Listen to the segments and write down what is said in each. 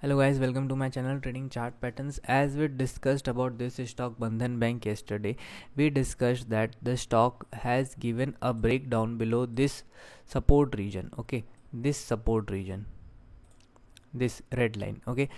Hello guys, welcome to my channel Trading Chart Patterns. As we discussed about this stock Bandhan Bank yesterday, we discussed that the stock has given a breakdown below this support region. Okay, this support region, this red line. Okay,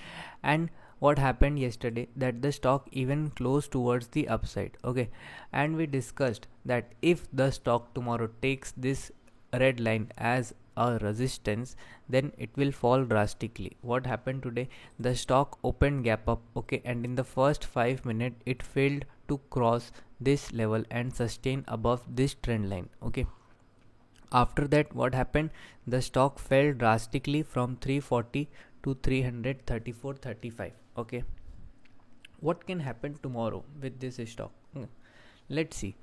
and what happened yesterday, that the stock even closed towards the upside. Okay, and we discussed that if the stock tomorrow takes this red line as a resistance, then it will fall drastically. What happened today, the stock opened gap up. Okay, and in the first 5 minutes it failed to cross this level and sustain above this trend line. Okay, after that what happened, the stock fell drastically from 340 to 334.35. Okay, what can happen tomorrow with this stock? Let's see.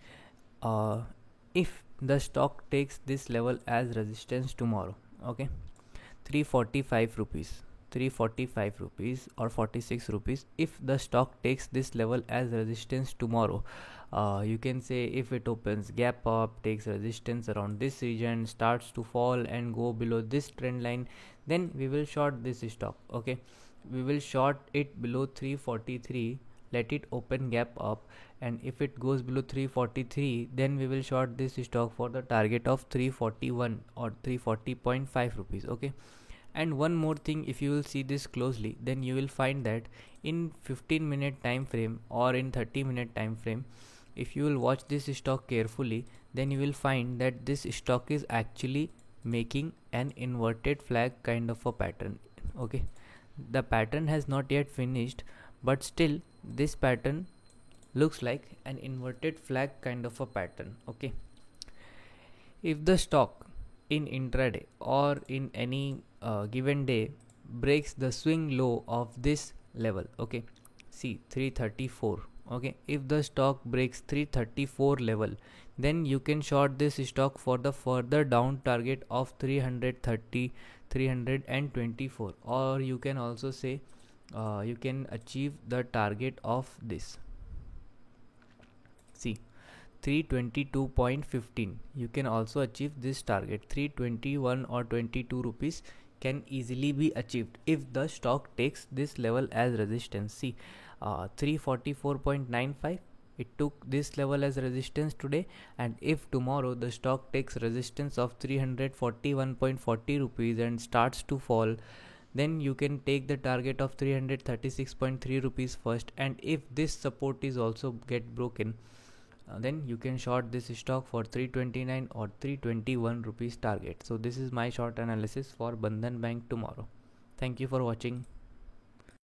If the stock takes this level as resistance tomorrow, okay, 345 rupees, 345 rupees or 46 rupees, if the stock takes this level as resistance tomorrow, you can say if it opens gap up, takes resistance around this region, starts to fall and go below this trend line, then we will short this stock. Okay, we will short it below 343, let it open gap up, and if it goes below 343, then we will short this stock for the target of 341 or 340.5 rupees. Okay, and one more thing, if you will see this closely, then you will find that in 15-minute time frame or in 30-minute time frame, if you will watch this stock carefully, then you will find that this stock is actually making an inverted flag kind of a pattern. Okay, the pattern has not yet finished, but still this pattern looks like an inverted flag kind of a pattern. Okay, if the stock in intraday or in any given day breaks the swing low of this level, okay, see 334. Okay, if the stock breaks 334 level, then you can short this stock for the further down target of 330, 324, or you can also say you can achieve the target of this, see 322.15. You can also achieve this target. 321 or 22 rupees can easily be achieved if the stock takes this level as resistance. See 344.95, it took this level as resistance today, and if tomorrow the stock takes resistance of 341.40 rupees and starts to fall, then you can take the target of 336.3 rupees first, and if this support is also get broken, then you can short this stock for 329 or 321 rupees target. So this is my short analysis for Bandhan Bank tomorrow. Thank you for watching.